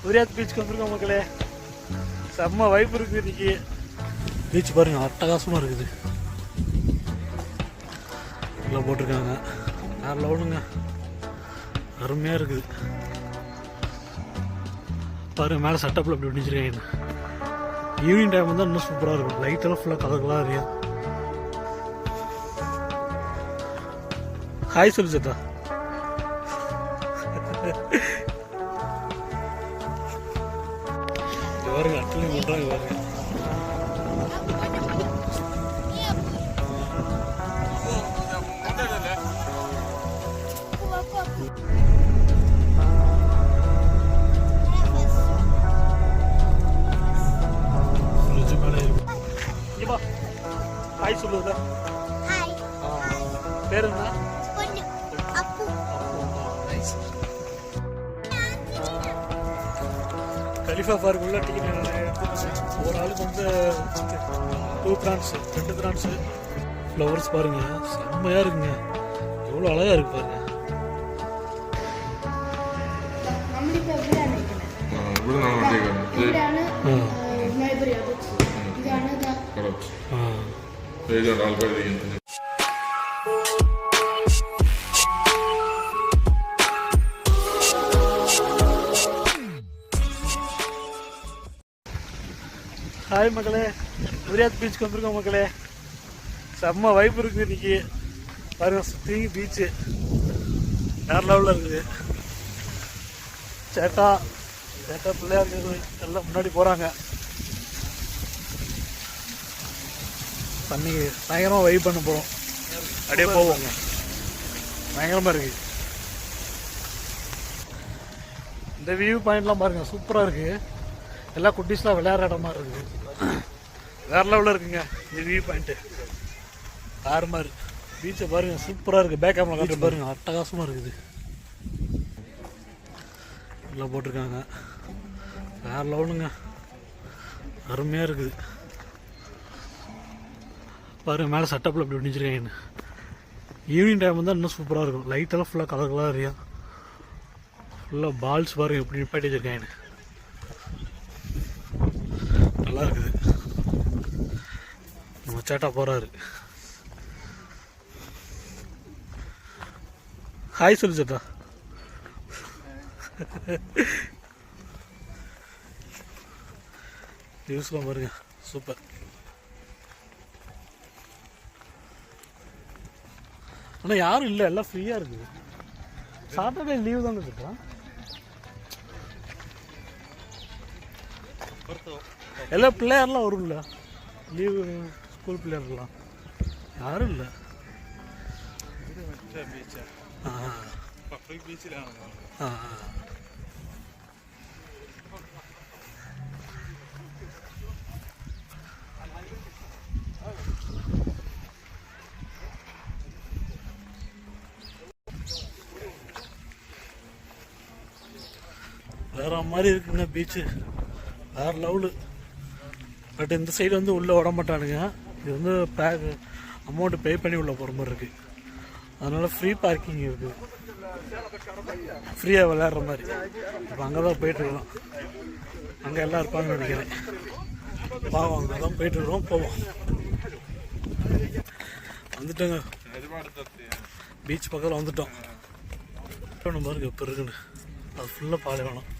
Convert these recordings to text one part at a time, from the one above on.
உரியாத் பீச்சுக்கு வந்திருக்கோம் மக்களே. செம்ம வைப்பு இருக்குது இன்னைக்கு. பீச் பாருங்க அட்டகாசமாக இருக்குது. நல்லா போட்டிருக்காங்க. வேறு லெவலுங்க, அருமையாக இருக்குது பாருங்க. மேலே சட்டப்பில் அப்படி பிடிச்சிருக்காங்க. ஈவினிங் டைம் வந்து இன்னும் சூப்பராக இருக்கும். லைட்டெல்லாம் ஃபுல்லாக கலர்களாக அறியா. ஹாய் சொல்லு சத்தா. பாருங்க அட்டலி பண்ணுறாங்க பாருங்க. ஹாய் சொல்லுதா. பேர் என்ன? கலிஃபா பார்க் உள்ள டிக்கெட் ஒரு ஆளுக்கு வந்து 2 பிரான்ஸ் 2 பிரான்ஸு. ஃப்ளவர்ஸ் பாருங்க செம்மையாக இருக்குங்க. எவ்வளோ அழகாக இருக்கு பாருங்க. ஹாய் மக்களே, உரியாத் பீச்சுக்கு வந்திருக்கோம் மக்களே. செம்ம வைப்பு இருக்குது இன்னைக்கு. பாருங்க சுற்றி பீச்சு வேறு லெவலில் இருக்குது. சேட்டா பிள்ளையார் எல்லாம் முன்னாடி போகிறாங்க. தண்ணி பயங்கரமாக வைப் பண்ண போகிறோம். அப்படியே போவோங்க. பயங்கரமாக இருக்குது. இந்த வியூ பாயிண்ட்லாம் பாருங்கள் சூப்பராக இருக்குது. எல்லா குட்டீஸ்லாம் விளையாடுற இடமா இருக்குது. வேறு லெவலில் இருக்குங்க இந்த வியூ பாயிண்ட்டு. தாறுமாறு பீச்சை பாருங்கள் சூப்பராக இருக்குது. பேக் கேமரா காட்டு பாருங்கள் அட்டகாசமாக இருக்குது. நல்லா போட்டிருக்காங்க. வேறு லெவலுங்க, அருமையாக இருக்குது பாருங்கள். மேலே சட்டப்பில் அப்படி பிடிச்சிருக்காங்க. ஈவினிங் டைம் வந்து இன்னும் சூப்பராக இருக்கும். லைட்டெல்லாம் ஃபுல்லாக கலர்களாக அறியா. ஃபுல்லாக பால்ஸ் பாருங்கள் எப்படி நிப்பாட்டி வச்சுருக்காங்க. நல்லா இருக்குது. நம்ம சேட்டா போகிறாரு. ஹாய் சொல்லு சேட்டா. நியூஸ்லாம் பாருங்க சூப்பர். ஆனால் யாரும் இல்லை, எல்லாம் ஃப்ரீயாக இருக்குது. சாட்டர்டே லீவ் தானே சேட்டா. எல்லாம் பிள்ளையாரெலாம் வரும்ல லீவு, ஸ்கூல் பிள்ளையாரெலாம் யாரும் இல்லை. வேற மாதிரி இருக்குங்க பீச்சு. வேறு லெவலு. பட் இந்த சைடு வந்து உள்ளே விட மாட்டானுங்க. இது வந்து அமௌண்ட்டு பே பண்ணி உள்ளே போகிற மாதிரி இருக்குது. அதனால் ஃப்ரீ பார்க்கிங் இருக்குது. ஃப்ரீயாக விளையாடுற மாதிரி. இப்போ அங்கே தான் போயிட்டுருக்கோம். அங்கே எல்லாம் இருப்பாங்கன்னு நினைக்கிறேன். பாவம் அங்கே தான் போயிட்டுருக்கோம். போவோம். வந்துட்டோங்க, பீச் பக்கத்தில் வந்துட்டோம். நம்ம பாருங்க எப்போ இருக்குன்னு. அது ஃபுல்லாக பாலைவனம்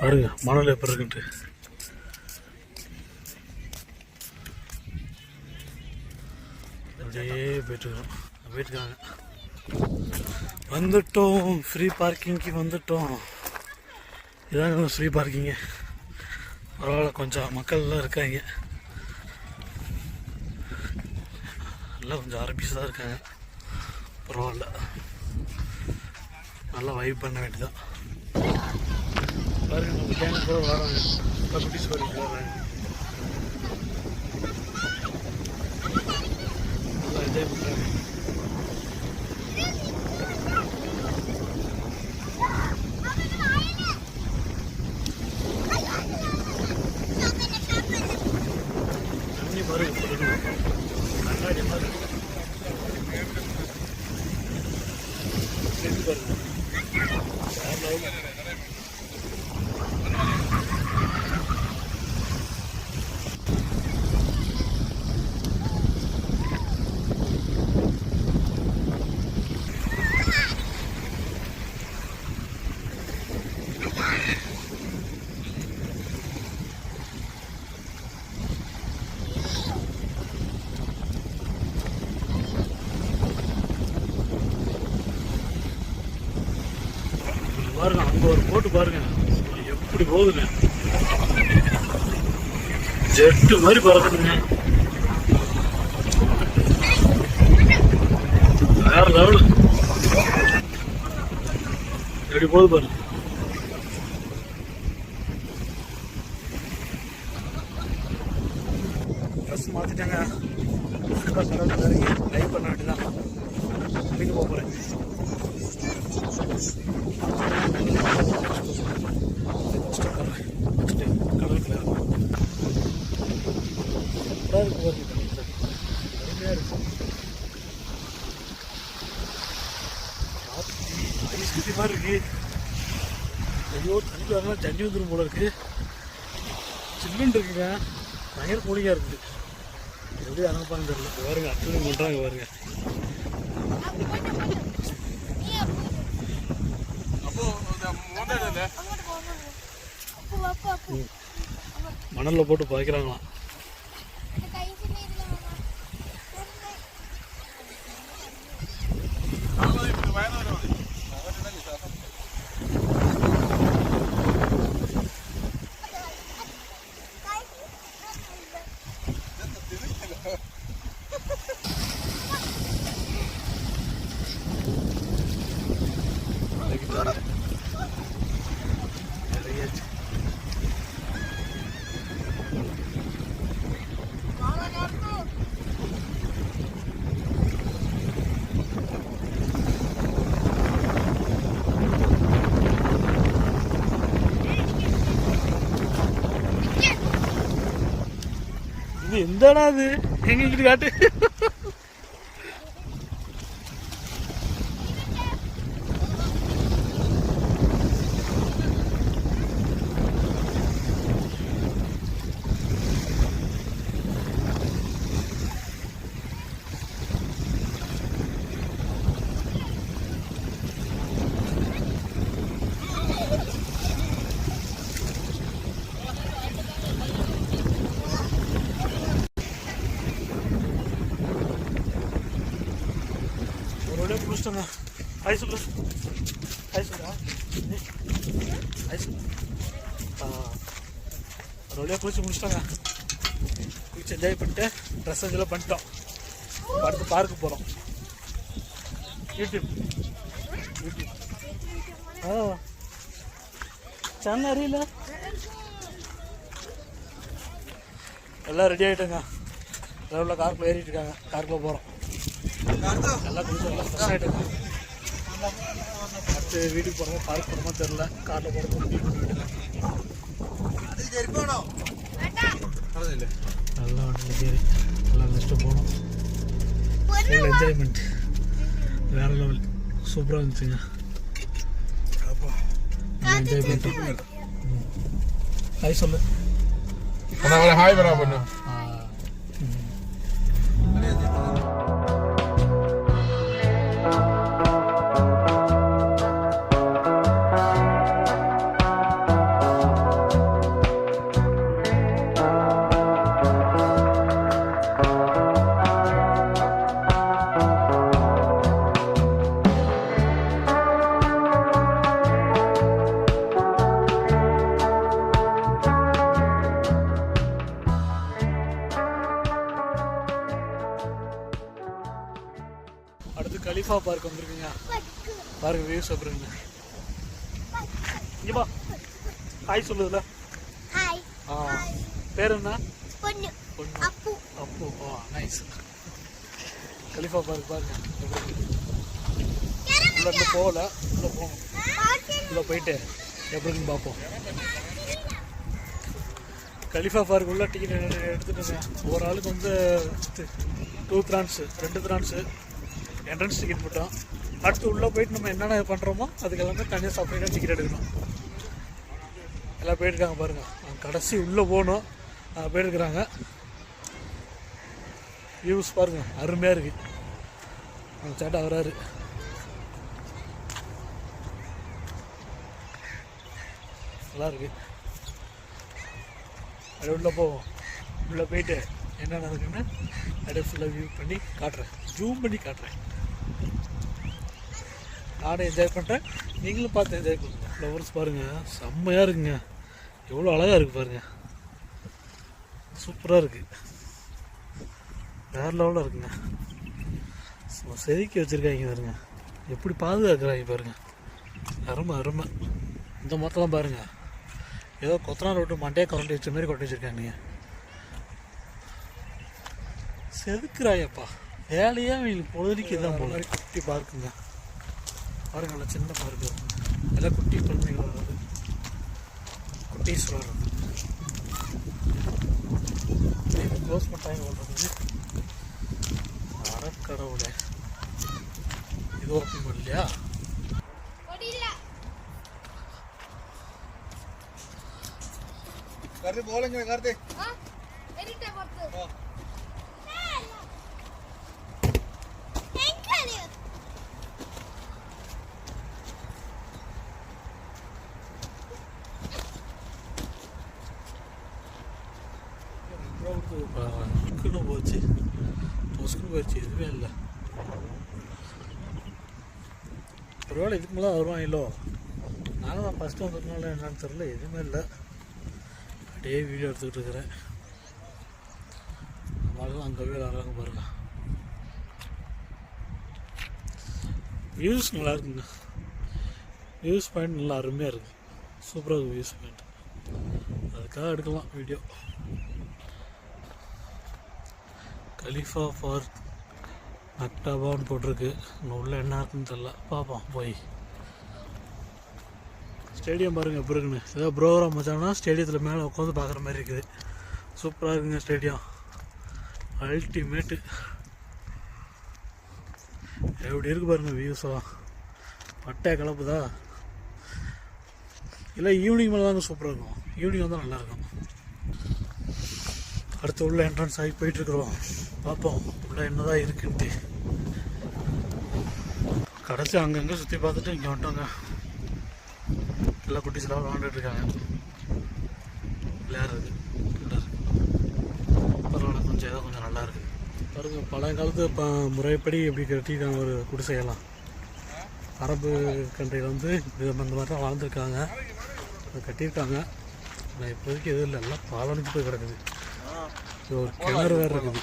பாருங்க. மணல் எப்போ இருக்குன்ட்டு. அப்படியே போயிட்டுருக்காங்க. வந்துட்டோம், ஃப்ரீ பார்க்கிங்க்கு வந்துட்டோம். இதாங்க ஃப்ரீ பார்க்கிங்கு. பரவாயில்ல, கொஞ்சம் மக்கள்லாம் இருக்காங்க. எல்லாம் கொஞ்சம் அரபிஸ் தான் இருக்காங்க. பரவாயில்ல, நல்லா வைப் பண்ண வேண்டியதான். பாருங்க நம்ம கேங் கூட வராங்க. குட்டீஸ் வரைக்கும் வராங்க. நல்லா என்ஜாய் பண்ணுறாங்க. தண்ணி பாருங்க கண்ணாடி மாதிரி பாருங்க. பாருங்க, அங்கே ஒரு போட்டு பாருங்க எப்படி போகுதுங்க. ஜெட்டு மாதிரி பறக்குதுங்க. வேற லெவலு. எப்படி போகுது பாருங்க. ட்ரெஸ் மாற்றிட்டாங்க. கடவுள் இறங்கி லைவ் பண்ண வேண்டியதான். வீட்டுக்கு போக போகிறேன். கடலுக்குள்ள அருமையாக இருக்கும். சுத்தி மாதிரி இருக்கு. ஐயோ, தண்ணி வரலாம் தண்ணி வந்துடும் போல இருக்கு. சில்லுன்னு இருக்குங்க. பயங்கர கூலிங்காக இருக்குது. எப்படி அனுப்பான்னு தெரியல. பாருங்க, அட்டனை பண்ணுறாங்க பாருங்க. மணலில் போட்டு பாய்க்கிறாங்களாம். எந்தடா அது? எங்க இங்கிட்டு காட்டு. குளிச்சிட்டோங்க. ஐஸ் சொல்லு. ஐஸ் சொல்லா. ஐஸ். ஒரு வழியாக குளிச்சு முடிச்சிட்டோங்க. குளிச்சு என்ஜாய் பண்ணிட்டு ட்ரெஸ் எல்லாம் பண்ணிட்டோம். அடுத்து பார்க்கு போகிறோம். யூடியூப் சேனல் அறியல. எல்லாம் ரெடி ஆகிட்டோங்க. எல்லாம் காருக்குள்ள ஏறிட்டு இருக்காங்க. காருக்குள்ள போகிறோம். எல்லாம் குளிச்சு எல்லாம் ஃப்ரெஷ் ஆகிட்டோங்க. அடுத்து வீட்டுக்கு போகிறோமோ பார்க் போகிறோமோ தெரில. காரில் போகிறோமோ நல்லா வண்டியில் ஏறி எல்லாம் முடிச்சுட்டு போனோம். Full enjoyment. வேறு லெவல். சூப்பராக இருந்துச்சுங்க. என்ஜாய் பண்ணிட்டோம். ஹாய் சொல்லு. ஹாய் வரா பண்ணு. அடுத்து கலிஃபா பார்க் வந்துருக்குங்க. பாருங்க வியூஸ் அப்புறங்க. இங்கே வா. ஹாய் சொல்லுதுல. பேர் என்ன? பொண்ணு. அப்பு. அப்பு. நைஸ். கலிஃபா பார்க் பாருங்க. உள்ள போகல. உள்ள போகணும். உள்ள போயிட்டு எப்படின்னு பார்ப்போம். கலிஃபா பார்க் உள்ள டிக்கெட் எடுத்துட்டுங்க. ஒரு ஆளுக்கு வந்து 2 திரான்ஸு என்ட்ரன்ஸ் டிக்கெட் போட்டோம். அடுத்து உள்ளே போயிட்டு நம்ம என்னென்ன பண்ணுறோமோ அதுக்கெல்லாமே தனியாக செப்பரேட்டாக டிக்கெட் எடுக்கணும். எல்லாம் போயிருக்காங்க பாருங்கள். கடைசி உள்ளே போகணும். போயிருக்கிறாங்க. வியூஸ் பாருங்கள், அருமையாக இருக்குது. அந்த சேட்டை வராரு. நல்லா இருக்கு. அப்படியே உள்ளே போவோம். உள்ளே போயிட்டு என்ன நடக்குன்னு அப்படியே ஃபுல்லாக வியூ பண்ணி காட்டுறேன். ஜூம் பண்ணி காட்டுறேன். நானும் என்ஜாய் பண்ணுறேன், நீங்களும் பார்த்து என்ஜாய் பண்ணுங்க. ஃப்ளவர்ஸ் பாருங்கள், செம்மையாக இருக்குங்க. எவ்வளோ அழகாக இருக்குது பாருங்கள், சூப்பராக இருக்குது, வேறு லெவலில் இருக்குங்க. செதுக்கி வச்சுருக்காங்க பாருங்க, எப்படி பாதுகாக்கிறாங்க பாருங்கள், அருமை அருமை. இந்த மொத்தம் பாருங்கள், ஏதோ கொத்தனார் விட்டு மண்டையை கரண்டி வச்ச மாதிரி கொட்டி வச்சுருக்காங்க. செதுக்குறாயப்பா, வேலையாக அவங்களுக்கு பொழுதுக்கு இதான் போல. குட்டி பார்க்குங்க பாருங்க, நல்லா சின்ன பார்க்கு, எல்லாம் குட்டி குழந்தைகள் வர்றது, குட்டீஸ் வர்றது. க்ளோஸ் பண்ணிட்டாங்க வர்றது. அறக்கடவுளே, இது ஓப்பன் பண்ணலையா? करते बोलेंगे करते हां एडिट करते हां थैंक यू ஸ்கூலு போச்சு, ஸ்கூல் போயிடுச்சு, எதுவுமே இல்லை. ஒருவேளை இதுக்கு மேலே வருவாங்களோ, நானும் தான் ஃபஸ்ட்டு வந்ததுனால என்னன்னு தெரில, எதுவுமே இல்லை. அப்படியே வீடியோ எடுத்துக்கிட்டு இருக்கிறேன். நம்மளால அங்கே போய் வராங்க பாருங்க. வியூஸ் நல்லா இருக்குங்க, வியூஸ் பாயிண்ட் நல்லா அருமையாக இருக்குது, சூப்பராக இருக்குது வியூஸ் பாயிண்ட். அதுக்காக எடுக்கலாம் வீடியோ. கலிஃபா ஃபார் அக்டாபான்னு போட்டிருக்கு, இன்னும் உள்ள என்ன இருக்குன்னு தெரில, பார்ப்போம் போய். ஸ்டேடியம் பாருங்கள் எப்படி இருக்குன்னு. ஏதாவது ப்ரோக்ராம் வச்சாங்கன்னா ஸ்டேடியத்தில் மேலே உட்காந்து பார்க்குற மாதிரி இருக்குது, சூப்பராக இருக்குங்க ஸ்டேடியம், அல்டிமேட்டு. எப்படி இருக்குது பாருங்கள் வியூஸெல்லாம், பட்டையை கலப்புதா இல்லை? ஈவினிங் மேலே தாங்க சூப்பராக இருக்கும், ஈவினிங் வந்தால் நல்லாயிருக்கும். அடுத்து உள்ள என்ட்ரன்ஸ் ஆகி போயிட்டுருக்குறோம், பார்ப்போம் உள்ள என்னதான் இருக்குன்ட்டு. கடைசி அங்கங்கே சுற்றி பார்த்துட்டு இங்கே வந்துட்டோங்க. எல்லா குட்டீஸ்லாம் விளாண்டுட்டு இருக்காங்க, விளையாடுறது பரவாயில்ல, கொஞ்சம் ஏதோ கொஞ்சம் நல்லா இருக்குது பாருங்க. பழைய காலத்து முறைப்படி எப்படி கட்டியிருக்காங்க ஒரு குடிசையெல்லாம். அரபு கண்ட்ரியில் வந்து இந்த மாதிரி தான் வாழ்ந்துருக்காங்க, அதை கட்டியிருக்காங்க. ஆனால் இப்போதைக்கு எதுவும் இல்லை, எல்லாம் பாலனுக்கு போய் கிடக்குது. இது ஒரு கிணறு வேறு இருக்குது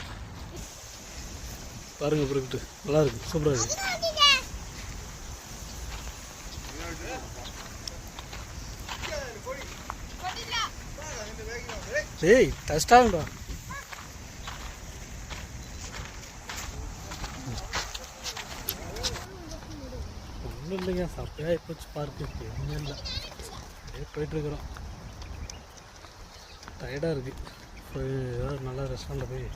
பாருங்க, இப்போ இருக்குது, நல்லா இருக்குது, சூப்பராக இருக்குது. ஏய் டஸ்ட் ஆகும்டா. ஒன்றும் இல்லைங்க, சப்பையாக போச்சு பார்க்கு, எதுவுமே இல்லை. அப்படியே போயிட்டுருக்குறோம், டயர்டாக இருக்குது. போய் ஏதாவது நல்ல ரெஸ்டாரண்ட்டில் போய்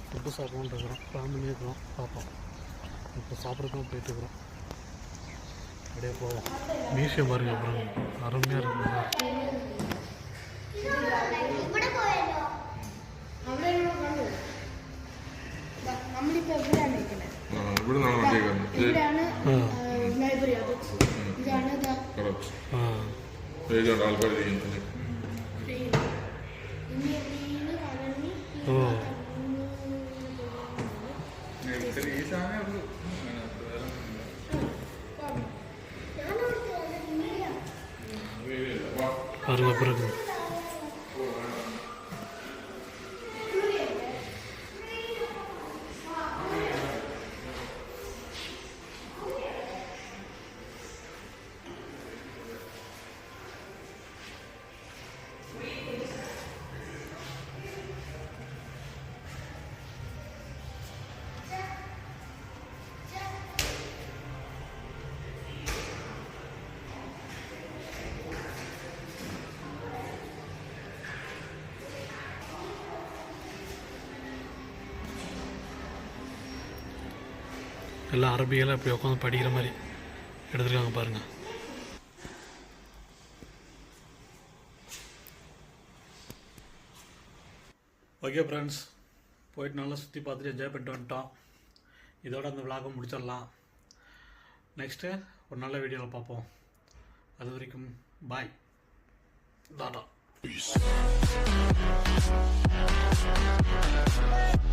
ஃபுட்டு சாப்பிடலான்னு இருக்கிறோம், பிளான் பண்ணியிருக்கிறோம், பார்ப்போம். இப்போ சாப்பிட்றதுக்கும் போயிட்டுருக்குறோம், அப்படியே போவோம். மியூசியம் பாருங்க, அப்புறம் அருமையாக இருக்குங்க. ഇവിടെ നിന്നാണ് വണ്ടി കയറുന്നത്. ആൾക്കാർ ചെയ്യുന്നത്. பாருங்க பிறகு எல்லாம் அரபியெல்லாம் இப்படி உட்காந்து படிக்கிற மாதிரி எடுத்துருக்காங்க பாருங்கள். ஓகே ஃப்ரெண்ட்ஸ், போயிட்டு நல்லா சுற்றி பார்த்துட்டு என்ஜாய் பண்ணிட்டு வந்துட்டோம். இதோட அந்த விளாகை முடிச்சிடலாம். நெக்ஸ்ட்டு ஒரு நல்ல வீடியோவில் பார்ப்போம். அது வரைக்கும் பாய், டாடா.